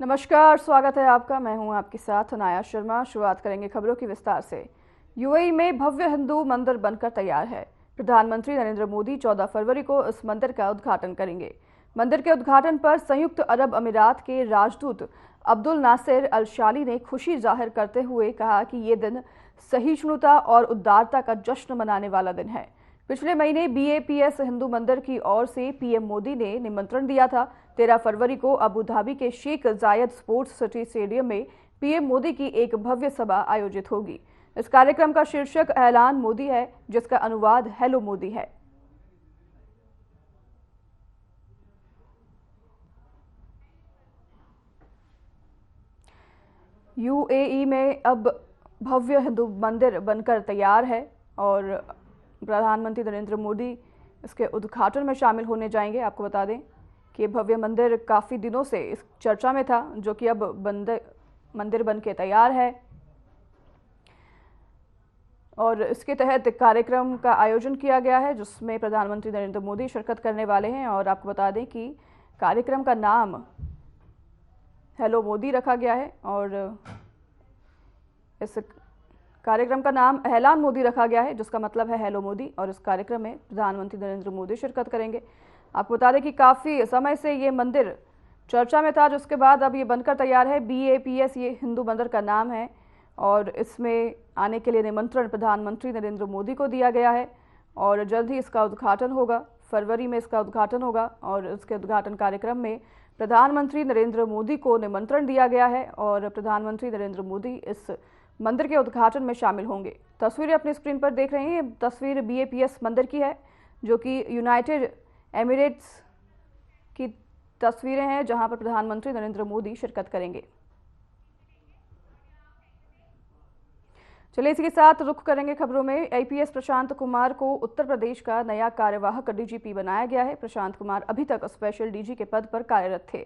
नमस्कार, स्वागत है आपका। मैं हूं आपके साथ अनाया शर्मा। शुरुआत करेंगे खबरों की विस्तार से। यूएई में भव्य हिंदू मंदिर बनकर तैयार है। प्रधानमंत्री नरेंद्र मोदी 14 फरवरी को इस मंदिर का उद्घाटन करेंगे। मंदिर के उद्घाटन पर संयुक्त अरब अमीरात के राजदूत अब्दुल नासिर अल शाली ने खुशी जाहिर करते हुए कहा कि ये दिन सहिष्णुता और उदारता का जश्न मनाने वाला दिन है। पिछले महीने बीएपीएस हिंदू मंदिर की ओर से पीएम मोदी ने निमंत्रण दिया था। 13 फरवरी को अबू धाबी के शेख जायद स्पोर्ट्स सिटी स्टेडियम में पीएम मोदी की एक भव्य सभा आयोजित होगी। इस कार्यक्रम का शीर्षक ऐलान मोदी है, जिसका अनुवाद हेलो मोदी है। यूएई में अब भव्य हिंदू मंदिर बनकर तैयार है और प्रधानमंत्री नरेंद्र मोदी इसके उद्घाटन में शामिल होने जाएंगे। आपको बता दें कि भव्य मंदिर काफ़ी दिनों से इस चर्चा में था, जो कि अब मंदिर बन के तैयार है और इसके तहत कार्यक्रम का आयोजन किया गया है, जिसमें प्रधानमंत्री नरेंद्र मोदी शिरकत करने वाले हैं। और आपको बता दें कि कार्यक्रम का नाम हेलो मोदी रखा गया है और इस कार्यक्रम का नाम ऐलान मोदी रखा गया है, जिसका मतलब है हेलो मोदी। और इस कार्यक्रम में प्रधानमंत्री नरेंद्र मोदी शिरकत करेंगे। आपको बता दें कि काफ़ी समय से ये मंदिर चर्चा में था, जिसके बाद अब ये बनकर तैयार है। बीएपीएस ये हिंदू मंदिर का नाम है और इसमें आने के लिए निमंत्रण प्रधानमंत्री नरेंद्र मोदी को दिया गया है और जल्द ही इसका उद्घाटन होगा। फरवरी में इसका उद्घाटन होगा और इसके उद्घाटन कार्यक्रम में प्रधानमंत्री नरेंद्र मोदी को निमंत्रण दिया गया है और प्रधानमंत्री नरेंद्र मोदी इस मंदिर के उद्घाटन में शामिल होंगे। तस्वीरें अपनी स्क्रीन पर देख रहे हैं। तस्वीर बीएपीएस मंदिर की है, जो कि यूनाइटेड एमिरेट्स की तस्वीरें हैं, जहां पर प्रधानमंत्री नरेंद्र मोदी शिरकत करेंगे। चलिए इसी के साथ रुख करेंगे खबरों में। आईपीएस प्रशांत कुमार को उत्तर प्रदेश का नया कार्यवाहक डीजीपी बनाया गया है। प्रशांत कुमार अभी तक स्पेशल डीजी के पद पर कार्यरत थे।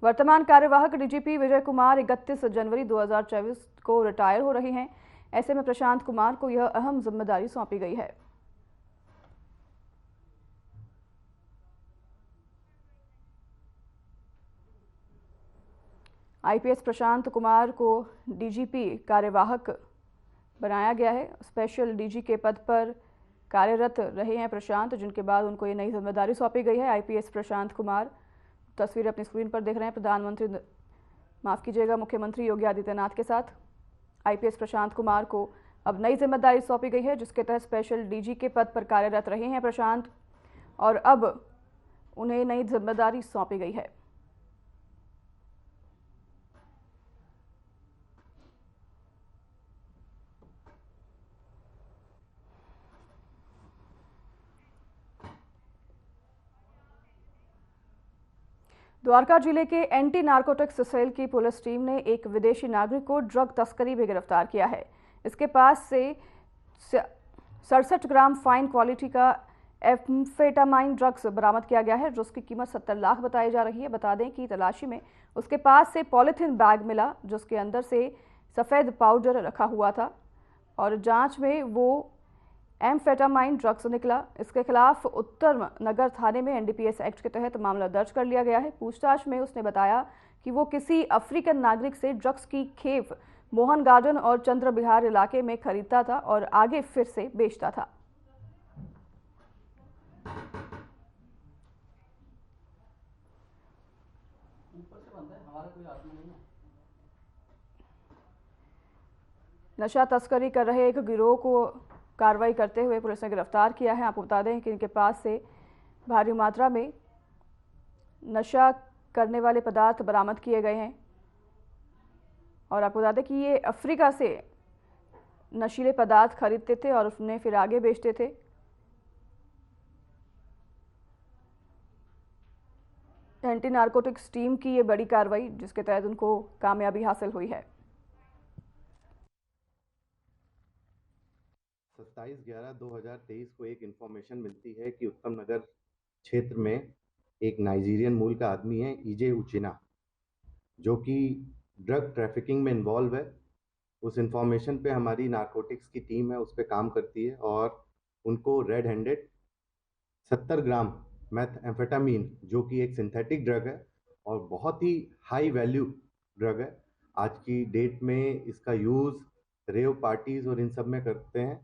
वर्तमान कार्यवाहक डीजीपी विजय कुमार 31 जनवरी 2024 को रिटायर हो रहे हैं। ऐसे में प्रशांत कुमार को यह अहम जिम्मेदारी सौंपी गई है। आईपीएस प्रशांत कुमार को डीजीपी कार्यवाहक बनाया गया है। स्पेशल डीजी के पद पर कार्यरत रहे हैं प्रशांत, जिनके बाद उनको ये नई जिम्मेदारी सौंपी गई है। आईपीएस प्रशांत कुमार, तस्वीर अपनी स्क्रीन पर देख रहे हैं। मुख्यमंत्री योगी आदित्यनाथ के साथ आईपीएस प्रशांत कुमार को अब नई जिम्मेदारी सौंपी गई है, जिसके तहत स्पेशल डीजी के पद पर कार्यरत रहे हैं प्रशांत और अब उन्हें नई जिम्मेदारी सौंपी गई है। द्वारका जिले के एंटी नार्कोटिक्स सेल की पुलिस टीम ने एक विदेशी नागरिक को ड्रग तस्करी में गिरफ्तार किया है। इसके पास से 67 ग्राम फाइन क्वालिटी का एम्फेटामाइन ड्रग्स बरामद किया गया है, जिसकी कीमत 70 लाख बताई जा रही है। बता दें कि तलाशी में उसके पास से पॉलिथीन बैग मिला, जिसके अंदर से सफ़ेद पाउडर रखा हुआ था और जांच में वो एम्फेटामाइन ड्रग्स निकला। इसके खिलाफ उत्तर नगर थाने में एनडीपीएस एक्ट के तहत मामला दर्ज कर लिया गया है। पूछताछ में उसने बताया कि वो किसी अफ्रीकन नागरिक से ड्रग्स की खेप मोहन गार्डन और चंद्र बिहार इलाके में खरीदता था और आगे फिर से बेचता था। नशा तस्करी कर रहे एक गिरोह को कार्रवाई करते हुए पुलिस ने गिरफ्तार किया है। आपको बता दें कि इनके पास से भारी मात्रा में नशा करने वाले पदार्थ बरामद किए गए हैं और आपको बता दें कि ये अफ्रीका से नशीले पदार्थ खरीदते थे और उन्हें फिर आगे बेचते थे। एंटी नार्कोटिक्स टीम की ये बड़ी कार्रवाई, जिसके तहत उनको कामयाबी हासिल हुई है। 27/11/2023 को एक इंफॉर्मेशन मिलती है कि उत्तम नगर क्षेत्र में एक नाइजीरियन मूल का आदमी है, ईजे उचिना, जो कि ड्रग ट्रैफिकिंग में इन्वॉल्व है। उस इंफॉर्मेशन पे हमारी नारकोटिक्स की टीम है, उस पर काम करती है और उनको रेड हैंडेड 70 ग्राम मैथ एम्फेटामीन, जो कि एक सिंथेटिक ड्रग है और बहुत ही हाई वैल्यू ड्रग है। आज की डेट में इसका यूज़ रेव पार्टीज और इन सब में करते हैं।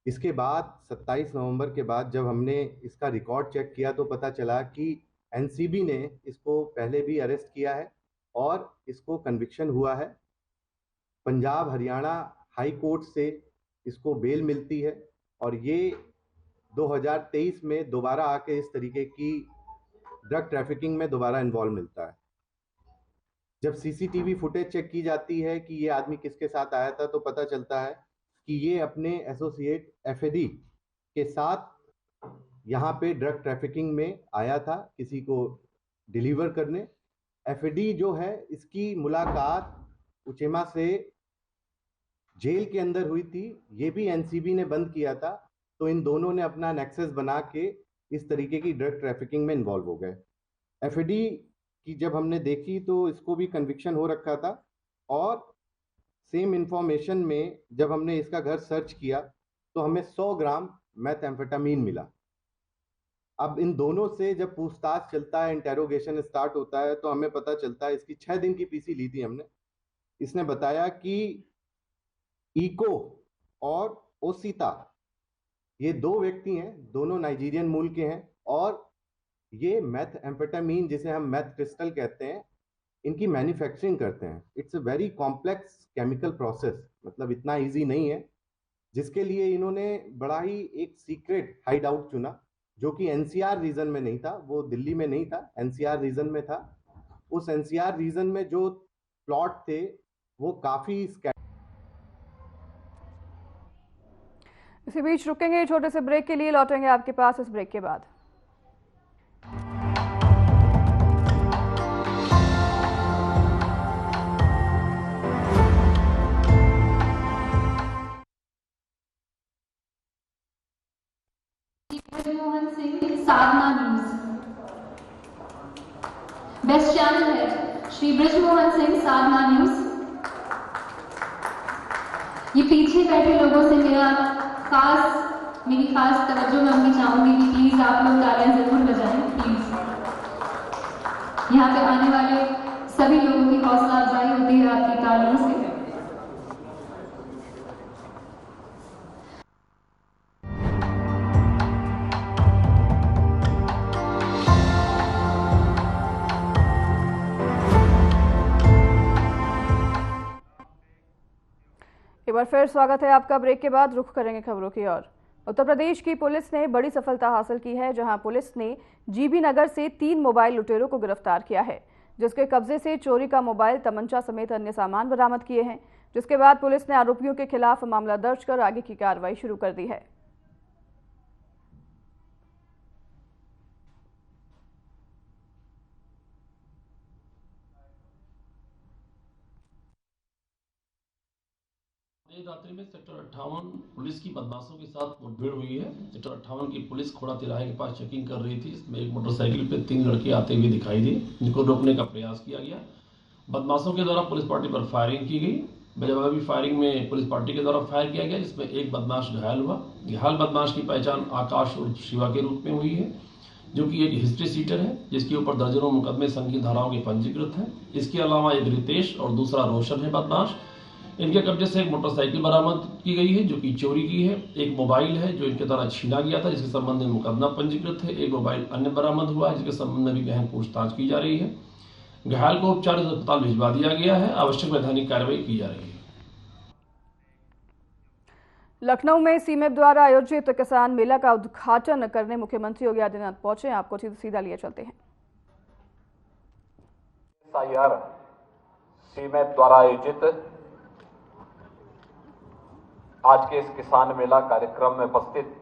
इसके बाद 27 नवंबर के बाद जब हमने इसका रिकॉर्ड चेक किया तो पता चला कि एनसीबी ने इसको पहले भी अरेस्ट किया है और इसको कन्विक्शन हुआ है। पंजाब हरियाणा हाई कोर्ट से इसको बेल मिलती है और ये 2023 में दोबारा आके इस तरीके की ड्रग ट्रैफिकिंग में दोबारा इन्वॉल्व मिलता है। जब सीसीटीवी फुटेज चेक की जाती है कि ये आदमी किसके साथ आया था तो पता चलता है कि ये अपने एसोसिएट एफएडी के साथ यहाँ पे ड्रग ट्रैफिकिंग में आया था किसी को डिलीवर करने। एफएडी जो है इसकी मुलाकात उचेमा से जेल के अंदर हुई थी, ये भी एनसीबी ने बंद किया था। तो इन दोनों ने अपना नेक्सस बना के इस तरीके की ड्रग ट्रैफिकिंग में इन्वॉल्व हो गए। एफएडी की जब हमने देखी तो इसको भी कन्विक्शन हो रखा था और सेम इंफॉर्मेशन में जब हमने इसका घर सर्च किया तो हमें 100 ग्राम मैथएम्फेटामीन मिला। अब इन दोनों से जब पूछताछ चलता है, इंटेरोगेशन स्टार्ट होता है तो हमें पता चलता है, इसकी 6 दिन की पीसी ली थी हमने। इसने बताया कि इको और ओसिता ये 2 व्यक्ति हैं, दोनों नाइजीरियन मूल के हैं और ये मैथएम्फेटामीन जिसे हम मैथ क्रिस्टल कहते हैं इनकी मैन्युफैक्चरिंग करते हैं। It's a very complex chemical process, मतलब इतना इजी नहीं है, जिसके लिए इन्होंने बड़ा ही एक सीक्रेट हाइड आउट चुना जो कि एनसीआर रीजन में नहीं था, वो दिल्ली में नहीं था, एनसीआर रीजन में था। उस एनसीआर रीजन में जो प्लॉट थे वो काफी इसी बीच रुकेंगे छोटे से ब्रेक के लिए, लौटेंगे आपके पास इस ब्रेक के बाद। Mohan Singh, Sadhna news. Best channel head Shri Brijmohan Singh, Sadhna news. ये पीछे बैठे लोगों से मेरी खास तवज्जो मांगनी चाहूंगी कि प्लीज आप लोग तालियां जरूर बजाएं, प्लीज। यहाँ पे आने वाले सभी लोगों की हौसला अफजाई होती है आपकी तालियों से। एक बार फिर स्वागत है आपका। ब्रेक के बाद रुख करेंगे खबरों की ओर। उत्तर प्रदेश की पुलिस ने बड़ी सफलता हासिल की है, जहां पुलिस ने जीबी नगर से 3 मोबाइल लुटेरों को गिरफ्तार किया है, जिसके कब्जे से चोरी का मोबाइल, तमंचा समेत अन्य सामान बरामद किए हैं। जिसके बाद पुलिस ने आरोपियों के खिलाफ मामला दर्ज कर आगे की कार्रवाई शुरू कर दी है। देर रात्रि में सेक्टर 58 पुलिस की बदमाशों के साथ मुठभेड़ हुई है। सेक्टर 58 की पुलिस खोड़ा तिराहे के पास चेकिंग कर रही थी। इसमें एक मोटरसाइकिल पे 3 लड़के आते हुए दिखाई दिए, जिनको रोकने का प्रयास किया गया। बदमाशों के द्वारा पुलिस पार्टी पर फायरिंग की गई। बेजवाबी फायरिंग में पुलिस पार्टी के द्वारा फायर किया गया, जिसमें एक बदमाश घायल हुआ। घायल बदमाश की पहचान आकाश और शिवा के रूप में हुई है, जो कि एक हिस्ट्री सीटर है, जिसके ऊपर दर्जनों मुकदमे संगीन धाराओं के पंजीकृत हैं। इसके अलावा एक रितेश और दूसरा रोशन है बदमाश। इनके कब्जे से एक मोटरसाइकिल बरामद की गई है, जो कि चोरी की है। एक मोबाइल है जो इनके द्वारा छीना गया था, जिसके संबंध में मुकदमा पंजीकृत है। एक मोबाइल अन्य बरामद हुआ है, जिसके संबंध में भी गहन पूछताछ की जा रही है। घायल को उपचार अस्पताल भिजवा दिया गया है। आवश्यक वैधानिक कार्रवाई की जा रही है। लखनऊ में सीमेप द्वारा आयोजित किसान मेला का उद्घाटन करने मुख्यमंत्री योगी आदित्यनाथ पहुंचे। आपको सीधा लिए चलते हैं। सीमेप द्वारा आयोजित आज के इस किसान मेला कार्यक्रम में उपस्थित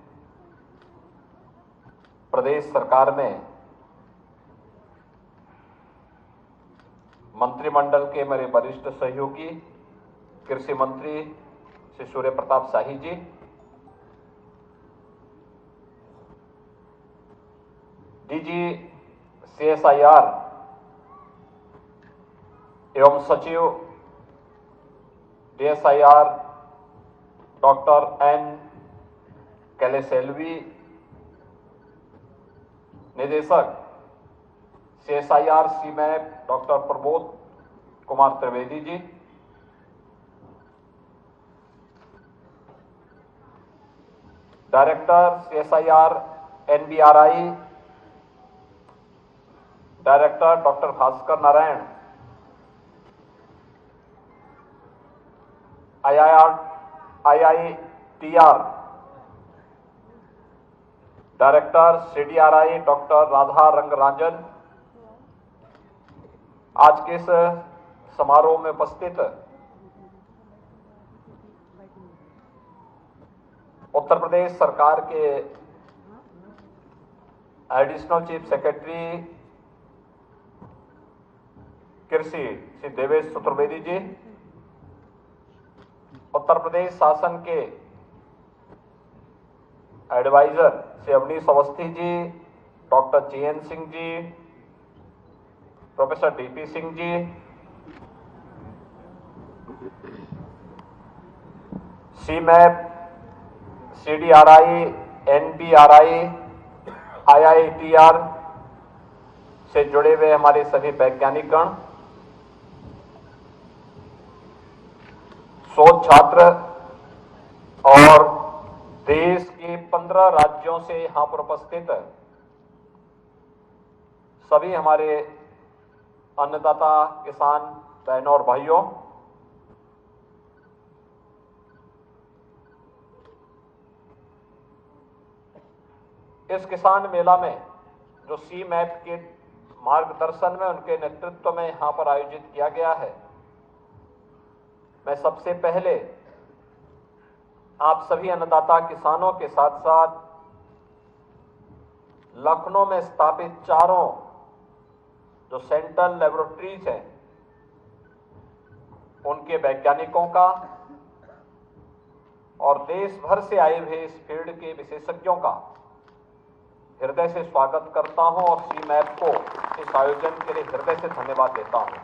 प्रदेश सरकार में मंत्रिमंडल के मेरे वरिष्ठ सहयोगी कृषि मंत्री श्री सूर्य प्रताप शाही जी, डीजी CSIR एवं सचिव DSIR डॉक्टर N कैलेसेल्वी, निदेशक CSIR CIMAP doctor Pramod Kumar Trivedi ji, director CSIR NBRI director doctor Bhaskar Narayan, IITR director CDRI doctor Radha Rangarajan, आज के इस समारोह में उपस्थित उत्तर प्रदेश सरकार के एडिशनल चीफ सेक्रेटरी कृषि श्री देवेश चतुर्वेदी जी, उत्तर प्रदेश शासन के adviser Shri Awanish Awasthi ji, doctor GN Singh ji, professor DP Singh ji, CMAP, CDRI, NBRI, IITR से जुड़े हुए हमारे सभी वैज्ञानिक गण, शोध छात्र और देश के 15 राज्यों से यहां पर उपस्थित सभी हमारे अन्नदाता किसान बहनों और भाइयों, इस किसान मेला में जो CMAP के मार्गदर्शन में, उनके नेतृत्व में यहां पर आयोजित किया गया है, मैं सबसे पहले आप सभी अन्नदाता किसानों के साथ साथ लखनऊ में स्थापित चारों जो सेंट्रल लेबोरेटरीज हैं, उनके वैज्ञानिकों का और देश भर से आए हुए इस फील्ड के विशेषज्ञों का हृदय से स्वागत करता हूं और CMAP को इस आयोजन के लिए हृदय से धन्यवाद देता हूं।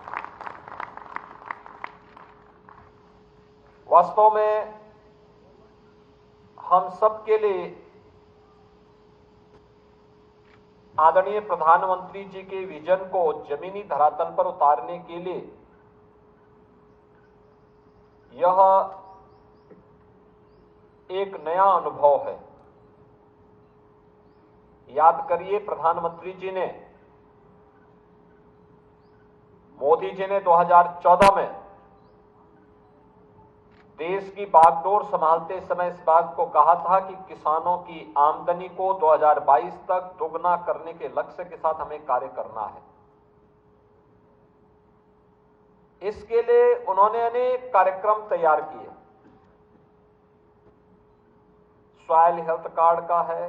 वास्तव में हम सबके लिए आदरणीय प्रधानमंत्री जी के विजन को जमीनी धरातल पर उतारने के लिए यह एक नया अनुभव है। याद करिए, प्रधानमंत्री जी ने, मोदी जी ने 2014 में देश की बागडोर संभालते समय इस बात को कहा था कि किसानों की आमदनी को 2022 तक दोगुना करने के लक्ष्य के साथ हमें कार्य करना है। इसके लिए उन्होंने अनेक कार्यक्रम तैयार किए। सॉइल हेल्थ कार्ड का है,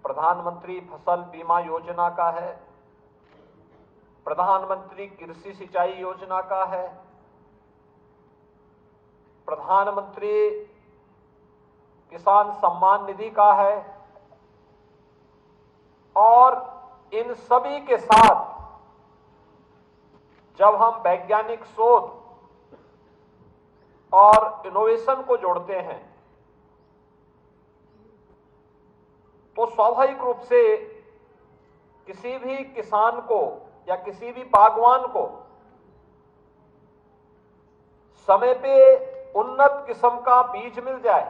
प्रधानमंत्री फसल बीमा योजना का है, प्रधानमंत्री कृषि सिंचाई योजना का है, प्रधानमंत्री किसान सम्मान निधि का है, और इन सभी के साथ जब हम वैज्ञानिक शोध और इनोवेशन को जोड़ते हैं तो स्वाभाविक रूप से किसी भी किसान को या किसी भी बागवान को समय पे उन्नत किस्म का बीज मिल जाए,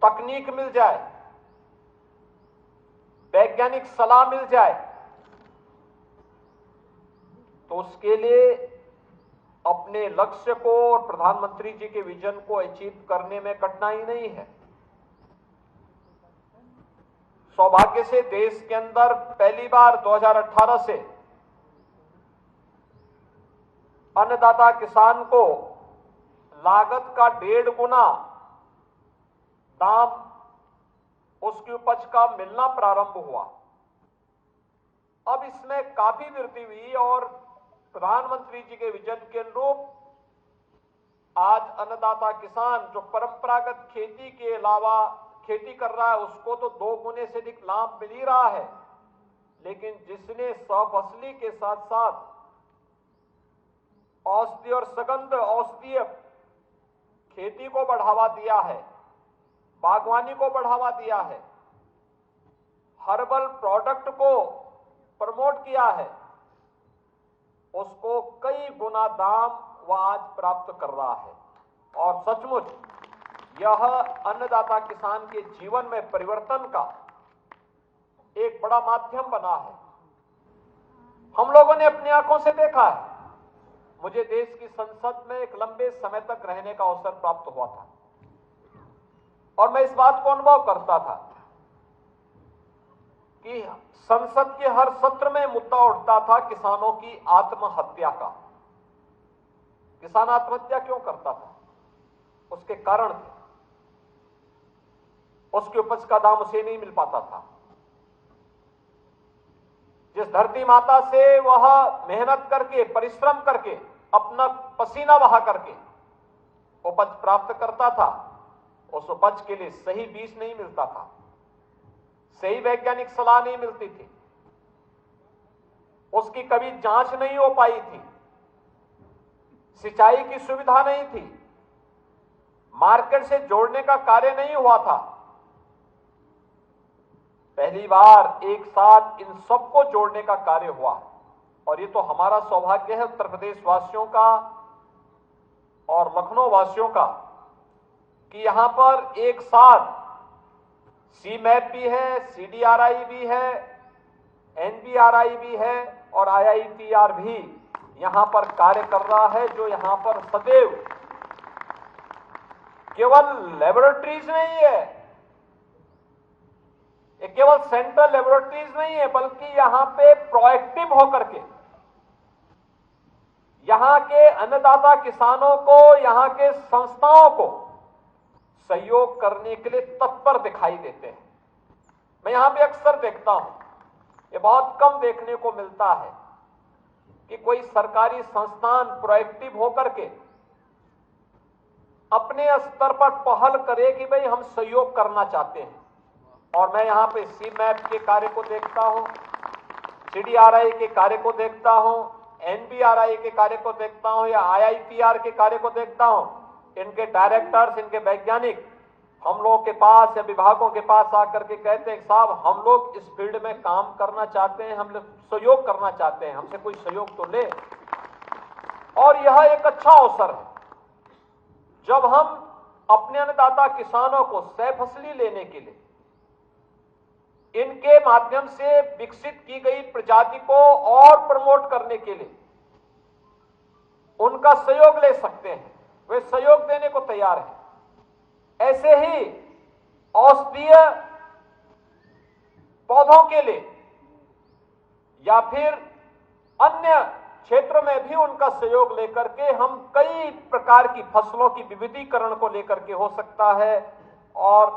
तकनीक मिल जाए, वैज्ञानिक सलाह मिल जाए, तो उसके लिए अपने लक्ष्य को और प्रधानमंत्री जी के विजन को अचीव करने में कठिनाई नहीं है। सौभाग्य से देश के अंदर पहली बार 2018 से अन्नदाता किसान को लागत का 1.5 गुना दाम उसकी उपज का मिलना प्रारंभ हुआ। अब इसमें काफी वृद्धि हुई और प्रधानमंत्री जी के विजन के अनुरूप आज अन्नदाता किसान जो परंपरागत खेती के अलावा खेती कर रहा है उसको तो 2 गुने से अधिक लाभ मिल ही रहा है, लेकिन जिसने सफसली के साथ साथ औषधि और सगंध औषधीय खेती को बढ़ावा दिया है, बागवानी को बढ़ावा दिया है, हर्बल प्रोडक्ट को प्रमोट किया है, उसको कई गुना दाम वह आज प्राप्त कर रहा है। और सचमुच यह अन्नदाता किसान के जीवन में परिवर्तन का एक बड़ा माध्यम बना है। हम लोगों ने अपनी आंखों से देखा है। मुझे देश की संसद में एक लंबे समय तक रहने का अवसर प्राप्त हुआ था और मैं इस बात को अनुभव करता था कि संसद के हर सत्र में मुद्दा उठता था किसानों की आत्महत्या का। किसान आत्महत्या क्यों करता था? उसके कारण थे। उसकी उपज का दाम उसे नहीं मिल पाता था। जिस धरती माता से वह मेहनत करके, परिश्रम करके, अपना पसीना बहा करके उपज प्राप्त करता था, उस उपज के लिए सही बीज नहीं मिलता था, सही वैज्ञानिक सलाह नहीं मिलती थी, उसकी कभी जांच नहीं हो पाई थी, सिंचाई की सुविधा नहीं थी, मार्केट से जोड़ने का कार्य नहीं हुआ था। पहली बार एक साथ इन सबको जोड़ने का कार्य हुआ और ये तो हमारा सौभाग्य है उत्तर प्रदेश वासियों का और लखनऊ वासियों का कि यहां पर एक साथ सीमैप भी है, सीडीआरआई भी है, एनबीआरआई भी है और आईआईटीआर भी यहां पर कार्य कर रहा है, जो यहां पर सदैव केवल लेबोरेटरीज नहीं है, ये केवल सेंट्रल लेबोरेटरीज नहीं है, बल्कि यहां पे प्रोएक्टिव होकर के यहां के अन्नदाता किसानों को, यहां के संस्थाओं को सहयोग करने के लिए तत्पर दिखाई देते हैं। मैं यहां पे अक्सर देखता हूं, ये बहुत कम देखने को मिलता है कि कोई सरकारी संस्थान प्रोएक्टिव होकर के अपने स्तर पर पहल करे कि भाई हम सहयोग करना चाहते हैं। और मैं यहां पे सीमैप के कार्य को देखता हूं, सीडीआरआई के कार्य को देखता हूं, एनबीआरआई के कार्य को देखता हूं या आईआईटीआर के कार्य को देखता हूं। इनके डायरेक्टर्स, इनके वैज्ञानिक हम लोग के पास या विभागों के पास आकर के कहते हैं साहब हम लोग इस फील्ड में काम करना चाहते हैं, हम लोग सहयोग करना चाहते हैं, हमसे कोई सहयोग तो ले। और यह एक अच्छा अवसर है जब हम अपने अन्नदाता किसानों को सह फसली लेने के लिए इनके माध्यम से विकसित की गई प्रजाति को और प्रमोट करने के लिए उनका सहयोग ले सकते हैं, वे सहयोग देने को तैयार हैं। ऐसे ही औषधीय पौधों के लिए या फिर अन्य क्षेत्र में भी उनका सहयोग लेकर के हम कई प्रकार की फसलों की विविधीकरण को लेकर के हो सकता है और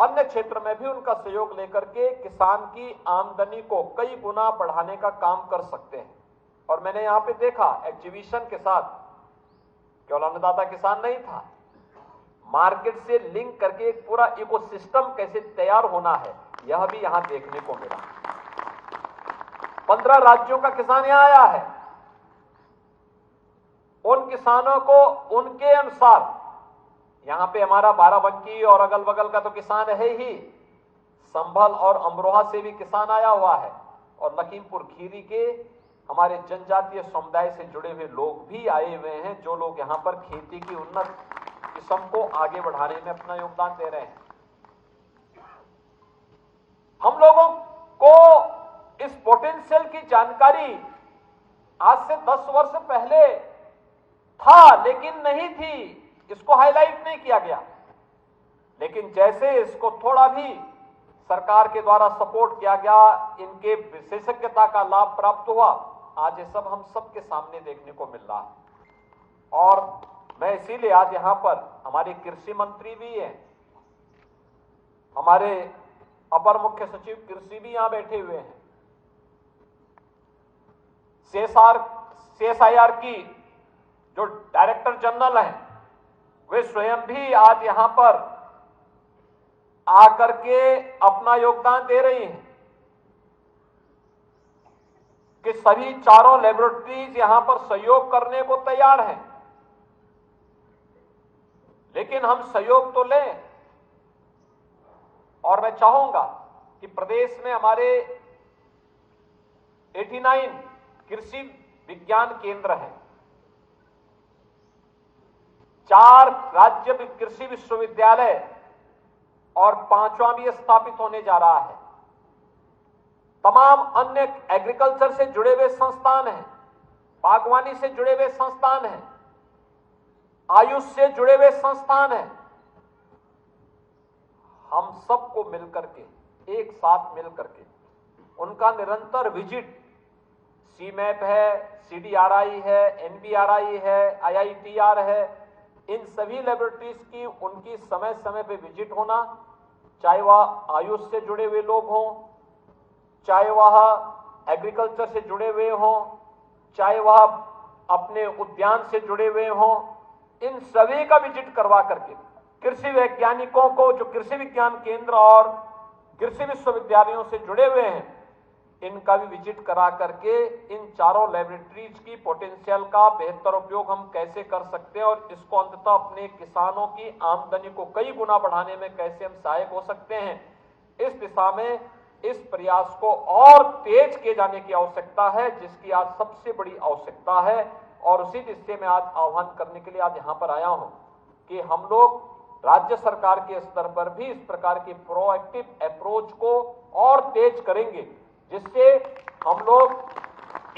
अन्य क्षेत्र में भी उनका सहयोग लेकर के किसान की आमदनी को कई गुना बढ़ाने का काम कर सकते हैं। और मैंने यहां पे देखा एग्जीबिशन के साथ केवल अन्नदाता किसान नहीं था, मार्केट से लिंक करके एक पूरा इकोसिस्टम कैसे तैयार होना है यह भी यहां देखने को मिला। 15 राज्यों का किसान यहां आया है। उन किसानों को उनके अनुसार, यहां पे हमारा बाराबंकी और अगल बगल का तो किसान है ही, संभल और अमरोहा से भी किसान आया हुआ है और लखीमपुर खीरी के हमारे जनजातीय समुदाय से जुड़े हुए लोग भी आए हुए हैं, जो लोग यहां पर खेती की उन्नत किस्म को आगे बढ़ाने में अपना योगदान दे रहे हैं। हम लोगों को इस पोटेंशियल की जानकारी आज से 10 वर्ष पहले था, लेकिन नहीं थी, इसको हाईलाइट नहीं किया गया। लेकिन जैसे इसको थोड़ा भी सरकार के द्वारा सपोर्ट किया गया, इनके विशेषज्ञता का लाभ प्राप्त हुआ, आज ये सब हम सबके सामने देखने को मिल रहा है। और मैं इसीलिए आज यहां पर हमारे कृषि मंत्री भी हैं, हमारे अपर मुख्य सचिव कृषि भी यहां बैठे हुए हैं, CSIR की जो डायरेक्टर जनरल हैं वे स्वयं भी आज यहां पर आकर के अपना योगदान दे रही हैं कि सभी चारों लेबोरेटरीज यहां पर सहयोग करने को तैयार हैं। लेकिन हम सहयोग तो लें और मैं चाहूंगा कि प्रदेश में हमारे 89 कृषि विज्ञान केंद्र हैं, 4 राज्य कृषि विश्वविद्यालय और 5वां भी स्थापित होने जा रहा है। तमाम अन्य एग्रीकल्चर से जुड़े हुए संस्थान हैं, बागवानी से जुड़े हुए संस्थान हैं, आयुष से जुड़े हुए संस्थान हैं। हम सबको मिलकर के, एक साथ मिलकर के उनका निरंतर विजिट, सीमैप है, सीडीआरआई है, एनबीआरआई है, आईआईटीआर है, इन सभी लेबोरेटरीज की उनकी समय समय पे विजिट होना, चाहे वह आयुष से जुड़े हुए लोग हों, चाहे वह एग्रीकल्चर से जुड़े हुए हों, चाहे वह अपने उद्यान से जुड़े हुए हों, इन सभी का विजिट करवा करके कृषि वैज्ञानिकों को जो कृषि विज्ञान केंद्र और कृषि विश्वविद्यालयों से जुड़े हुए हैं, इनका भी विजिट करा करके इन चारों लेबोरेटरीज की पोटेंशियल का बेहतर उपयोग हम कैसे कर सकते हैं और इसको अंततः अपने किसानों की आमदनी को कई गुना बढ़ाने में कैसे हम सहायक हो सकते हैं, इस दिशा में इस प्रयास को और तेज किए जाने की आवश्यकता है, जिसकी आज सबसे बड़ी आवश्यकता है। और उसी दिशा में आज आह्वान करने के लिए आज यहाँ पर आया हूँ कि हम लोग राज्य सरकार के स्तर पर भी इस प्रकार की प्रोएक्टिव अप्रोच को और तेज करेंगे, जिससे हम लोग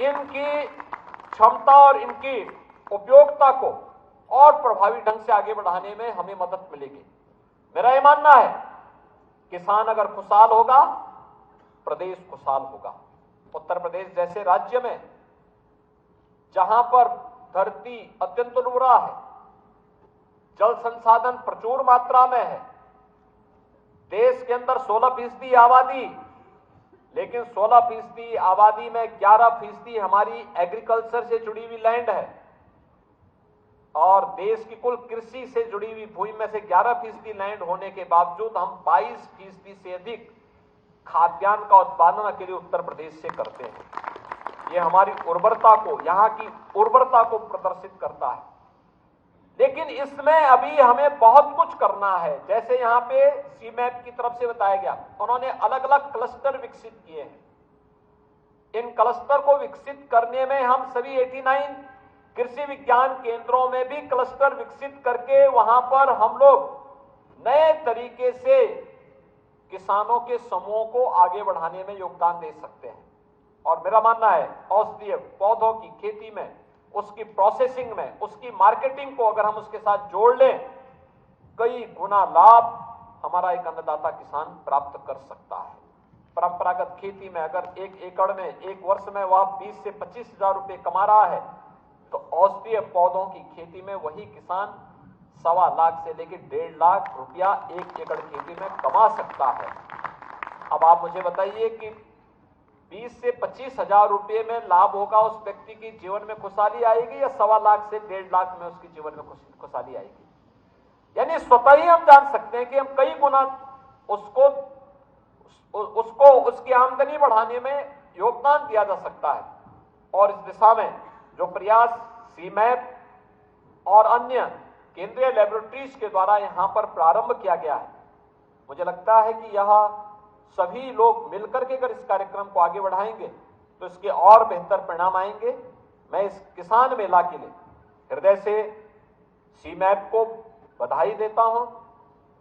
इनकी क्षमता और इनकी उपयोगिता को और प्रभावी ढंग से आगे बढ़ाने में हमें मदद मिलेगी। मेरा ये मानना है, किसान अगर खुशहाल होगा, प्रदेश खुशहाल होगा। उत्तर प्रदेश जैसे राज्य में जहां पर धरती अत्यंत उर्वरा है, जल संसाधन प्रचुर मात्रा में है, देश के अंदर 16% आबादी, लेकिन 16% आबादी में 11% हमारी एग्रीकल्चर से जुड़ी हुई लैंड है और देश की कुल कृषि से जुड़ी हुई भूमि में से 11% लैंड होने के बावजूद हम 22% से अधिक खाद्यान्न का उत्पादन अकेले उत्तर प्रदेश से करते हैं। ये हमारी उर्वरता को, यहाँ की उर्वरता को प्रदर्शित करता है। लेकिन इसमें अभी हमें बहुत कुछ करना है। जैसे यहाँ पे सीमैप की तरफ से बताया गया, उन्होंने अलग अलग क्लस्टर विकसित किए हैं। इन क्लस्टर को विकसित करने में हम सभी 89 कृषि विज्ञान केंद्रों में भी क्लस्टर विकसित करके वहां पर हम लोग नए तरीके से किसानों के समूह को आगे बढ़ाने में योगदान दे सकते हैं। और मेरा मानना है, औषधीय पौधों की खेती में, उसकी प्रोसेसिंग में, उसकी मार्केटिंग को अगर हम उसके साथ जोड़ लें, कई गुना लाभ हमारा एक अन्नदाता किसान प्राप्त कर सकता है। परंपरागत खेती में अगर 1 एकड़ में 1 वर्ष में वह 20 से 25 हजार रुपए कमा रहा है, तो औषधीय पौधों की खेती में वही किसान 1.25 लाख से लेकर 1.5 लाख रुपया 1 एकड़ खेती में कमा सकता है। अब आप मुझे बताइए कि 20 से 25 हजार रुपये में लाभ होगा, उस व्यक्ति की जीवन में खुशहाली आएगी या 1.25 लाख से 1.5 लाख में उसके जीवन में खुशहाली आएगी? यानी स्वतः ही हम जान सकते हैं कि हम कई गुना उसको उसकी आमदनी बढ़ाने में योगदान दिया जा सकता है। और इस दिशा में जो प्रयास सीमैप और अन्य केंद्रीय लेबोरेटरीज के द्वारा यहां पर प्रारंभ किया गया है, मुझे लगता है कि यह सभी लोग मिलकर के अगर इस कार्यक्रम को आगे बढ़ाएंगे तो इसके और बेहतर परिणाम आएंगे। मैं इस किसान मेला के लिए हृदय से सीमैप को बधाई देता हूं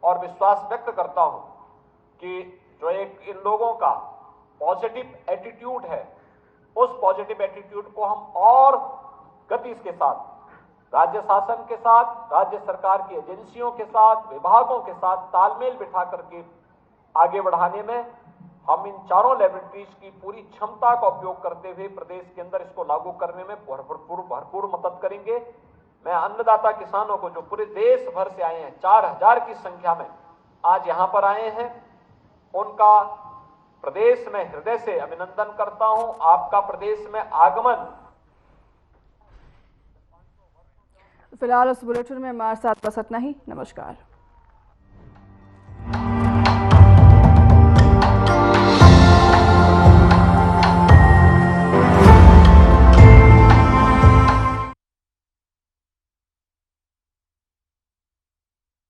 और विश्वास व्यक्त करता हूं कि जो एक इन लोगों का पॉजिटिव एटीट्यूड है, उस पॉजिटिव एटीट्यूड को हम और गति के साथ राज्य शासन के साथ, राज्य सरकार की एजेंसियों के साथ, विभागों के साथ तालमेल बिठा करके आगे बढ़ाने में हम इन चारों लेबोरेटरीज की पूरी क्षमता का उपयोग करते हुए प्रदेश के अंदर इसको लागू करने में भरपूर मदद करेंगे। मैं अन्नदाता किसानों को जो पूरे देश भर से आए हैं, 4000 की संख्या में आज यहां पर आए हैं, उनका प्रदेश में हृदय से अभिनंदन करता हूं। आपका प्रदेश में आगमन। फिलहाल उस बुलेटिन में हमारे साथ बस इतना ही। नमस्कार।